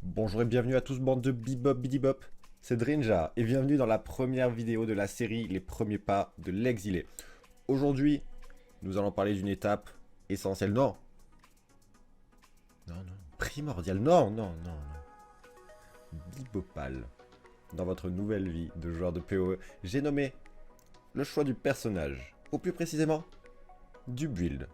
Bonjour et bienvenue à tous, bande de bebop bidibop, c'est Drinja et bienvenue dans la première vidéo de la série Les premiers pas de l'exilé. Aujourd'hui, nous allons parler d'une étape essentielle, non, primordiale, non, bibopale. Dans votre nouvelle vie de joueur de PoE, j'ai nommé le choix du personnage, ou plus précisément, du build.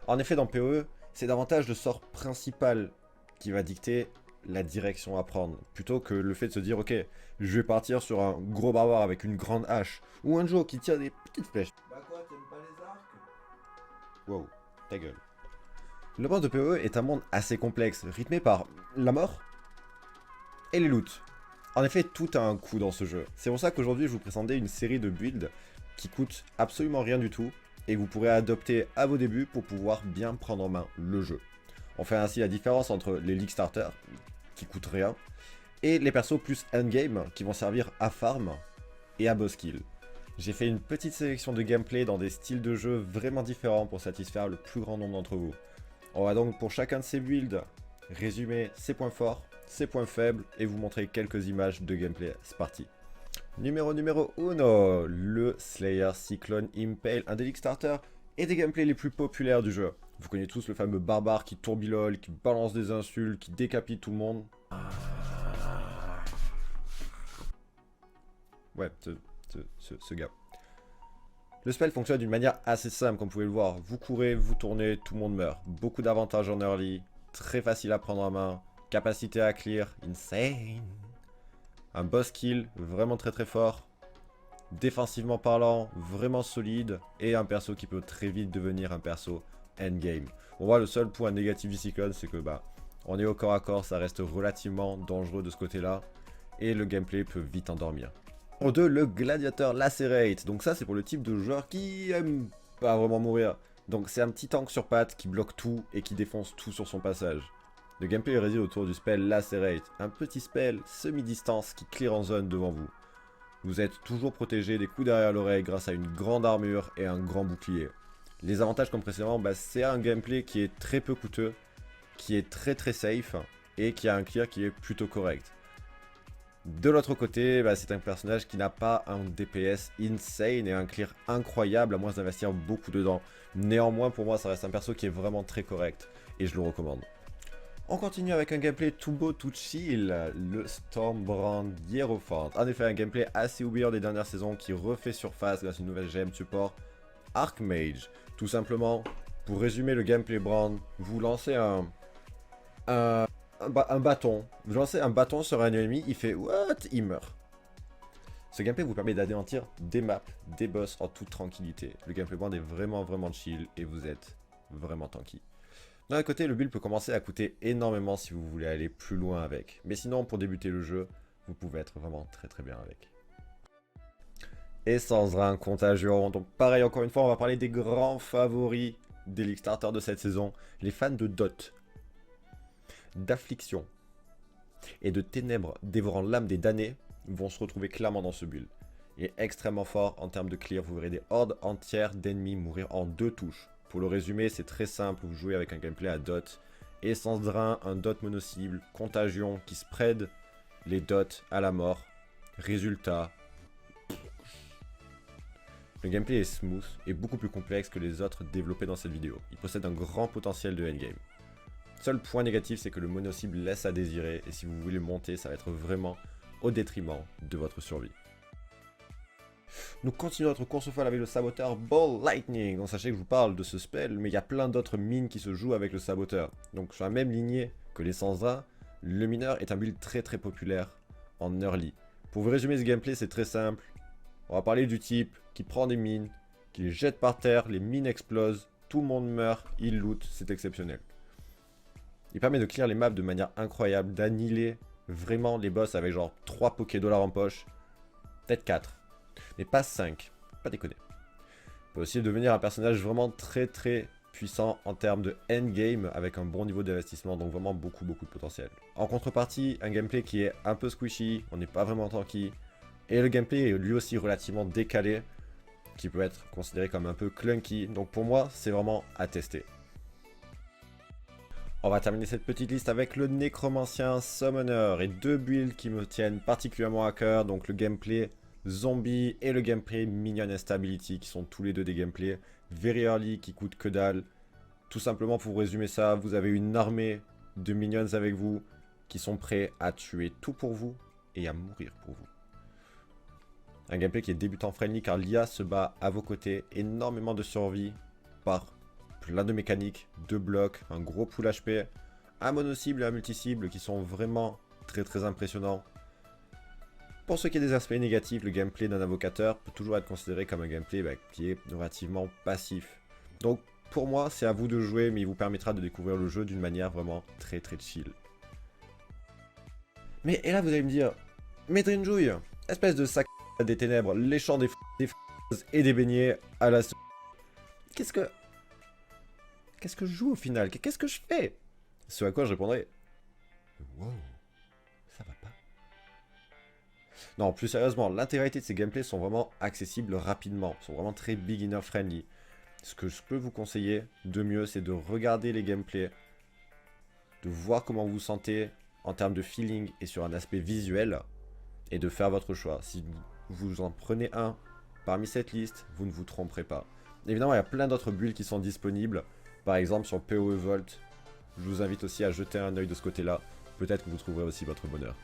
En effet, dans PoE, c'est davantage le sort principal qui va dicter la direction à prendre, plutôt que le fait de se dire ok, je vais partir sur un gros barbare avec une grande hache, ou un Joe qui tire des petites flèches. Bah quoi, t'aimes pas les arcs? Wow, ta gueule. Le monde de PoE est un monde assez complexe, rythmé par la mort et les loots. En effet, tout a un coût dans ce jeu. C'est pour ça qu'aujourd'hui je vous présentais une série de builds qui coûtent absolument rien du tout et que vous pourrez adopter à vos débuts pour pouvoir bien prendre en main le jeu. On fait ainsi la différence entre les League Starters, qui coûtent rien, et les persos plus endgame, qui vont servir à farm et à boss kill. J'ai fait une petite sélection de gameplay dans des styles de jeu vraiment différents pour satisfaire le plus grand nombre d'entre vous. On va donc pour chacun de ces builds résumer ses points forts, ses points faibles et vous montrer quelques images de gameplay. C'est parti. Numéro 1, le Slayer Cyclone Impale, un des League Starters et des gameplays les plus populaires du jeu. Vous connaissez tous le fameux barbare qui tourbillole, qui balance des insultes, qui décapite tout le monde. Ouais, ce gars. Le spell fonctionne d'une manière assez simple, comme vous pouvez le voir. Vous courez, vous tournez, tout le monde meurt. Beaucoup d'avantages en early, très facile à prendre en main, capacité à clear, insane. Un boss kill, vraiment très fort. Défensivement parlant, vraiment solide. Et un perso qui peut très vite devenir un perso endgame. On voit le seul point négatif du Cyclone, c'est que on est au corps à corps, ça reste relativement dangereux de ce côté-là. Et le gameplay peut vite endormir. Numéro 2, le Gladiator Lacerate. Donc ça, c'est pour le type de joueur qui aime pas vraiment mourir. Donc c'est un petit tank sur pattes qui bloque tout et qui défonce tout sur son passage. Le gameplay réside autour du spell Lacerate, un petit spell semi-distance qui clear en zone devant vous. Vous êtes toujours protégé des coups derrière l'oreille grâce à une grande armure et un grand bouclier. Les avantages comme précédemment, c'est un gameplay qui est très peu coûteux, qui est très safe et qui a un clear qui est plutôt correct. De l'autre côté, c'est un personnage qui n'a pas un DPS insane et un clear incroyable à moins d'investir beaucoup dedans. Néanmoins, pour moi, ça reste un perso qui est vraiment très correct et je le recommande. On continue avec un gameplay tout beau, tout chill, le Stormbrand Hierophant. En effet, un gameplay assez oublié des dernières saisons qui refait surface grâce à une nouvelle GM support, Archmage. Tout simplement, pour résumer le gameplay Brand, vous lancez un bâton. Vous lancez un bâton sur un ennemi, il fait what? Il meurt. Ce gameplay vous permet d'anéantir des maps, des boss en toute tranquillité. Le gameplay Brand est vraiment chill et vous êtes vraiment tanky. D'un côté, le build peut commencer à coûter énormément si vous voulez aller plus loin avec. Mais sinon, pour débuter le jeu, vous pouvez être vraiment très bien avec. Et sans un contagion. Donc pareil, encore une fois, on va parler des grands favoris des League Starters de cette saison. Les fans de Dot, d'affliction et de ténèbres dévorant l'âme des damnés vont se retrouver clairement dans ce build. Il est extrêmement fort en termes de clear. Vous verrez des hordes entières d'ennemis mourir en 2 touches. Pour le résumer, c'est très simple, vous jouez avec un gameplay à dot, essence drain, un dot mono-cible, contagion qui spread les dots à la mort. Résultat, le gameplay est smooth et beaucoup plus complexe que les autres développés dans cette vidéo. Il possède un grand potentiel de endgame. Seul point négatif, c'est que le mono-cible laisse à désirer et si vous voulez monter, ça va être vraiment au détriment de votre survie. Nous continuons notre course folle avec le saboteur Ball Lightning. Donc sachez que je vous parle de ce spell, mais il y a plein d'autres mines qui se jouent avec le saboteur. Donc sur la même lignée que les Sansra, le mineur est un build très populaire en early. Pour vous résumer ce gameplay, c'est très simple. On va parler du type qui prend des mines, qui les jette par terre, les mines explosent, tout le monde meurt, il loot, c'est exceptionnel. Il permet de clear les maps de manière incroyable, d'annihiler vraiment les boss avec genre 3 Poké-dollars en poche, peut-être 4. Mais pas 5, pas déconner. Il peut aussi devenir un personnage vraiment très puissant en termes de endgame avec un bon niveau d'investissement, donc vraiment beaucoup de potentiel. En contrepartie, un gameplay qui est un peu squishy, on n'est pas vraiment tanky, et le gameplay est lui aussi relativement décalé, qui peut être considéré comme un peu clunky, donc pour moi c'est vraiment à tester. On va terminer cette petite liste avec le Nécromancien Summoner et deux builds qui me tiennent particulièrement à cœur, donc le gameplay Zombie et le gameplay Minion Instability qui sont tous les deux des gameplays very early qui coûtent que dalle. Tout simplement pour vous résumer ça, vous avez une armée de minions avec vous qui sont prêts à tuer tout pour vous et à mourir pour vous. Un gameplay qui est débutant friendly car l'IA se bat à vos côtés, énormément de survie par plein de mécaniques, de blocs, un gros pool HP, un mono-cible et un multi-cible qui sont vraiment très impressionnants. Pour ce qui est des aspects négatifs, le gameplay d'un invocateur peut toujours être considéré comme un gameplay qui est relativement passif. Donc pour moi, c'est à vous de jouer, mais il vous permettra de découvrir le jeu d'une manière vraiment très chill. Mais et là vous allez me dire, mais Drinjouille, espèce de sac des ténèbres, léchant des fraises et des beignets à la... Qu'est-ce que je joue au final? Qu'est-ce que je fais? Ce à quoi je répondrai, wow, ça va pas. Non, plus sérieusement, l'intégralité de ces gameplays sont vraiment accessibles rapidement, sont vraiment très beginner friendly. Ce que je peux vous conseiller de mieux, c'est de regarder les gameplays, de voir comment vous vous sentez en termes de feeling et sur un aspect visuel, et de faire votre choix. Si vous en prenez un parmi cette liste, vous ne vous tromperez pas. Évidemment, il y a plein d'autres builds qui sont disponibles, par exemple sur PoE Vault. Je vous invite aussi à jeter un œil de ce côté-là, peut-être que vous trouverez aussi votre bonheur.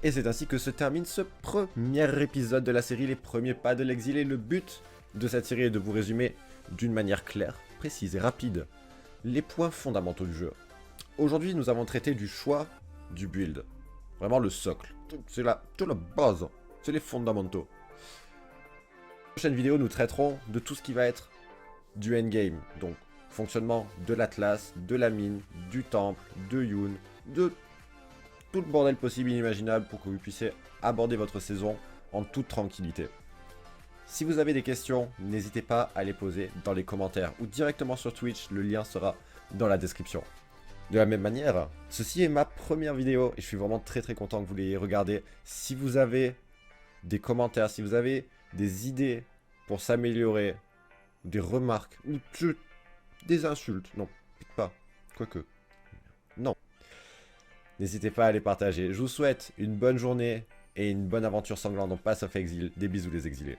Et c'est ainsi que se termine ce premier épisode de la série Les Premiers Pas de l'Exilé. Le but de cette série est de vous résumer d'une manière claire, précise et rapide les points fondamentaux du jeu. Aujourd'hui, nous avons traité du choix du build. Vraiment le socle. C'est la base. C'est les fondamentaux. Dans la prochaine vidéo, nous traiterons de tout ce qui va être du endgame. Donc, fonctionnement de l'Atlas, de la mine, du temple, de Yun, de tout le bordel possible et inimaginable pour que vous puissiez aborder votre saison en toute tranquillité. Si vous avez des questions, n'hésitez pas à les poser dans les commentaires ou directement sur Twitch, le lien sera dans la description. De la même manière, ceci est ma première vidéo et je suis vraiment très content que vous l'ayez regardée. Si vous avez des commentaires, si vous avez des idées pour s'améliorer, des remarques, ou des insultes, non, pas, quoique, non. N'hésitez pas à les partager. Je vous souhaite une bonne journée et une bonne aventure sanglante dans Path of Exile. Des bisous les exilés.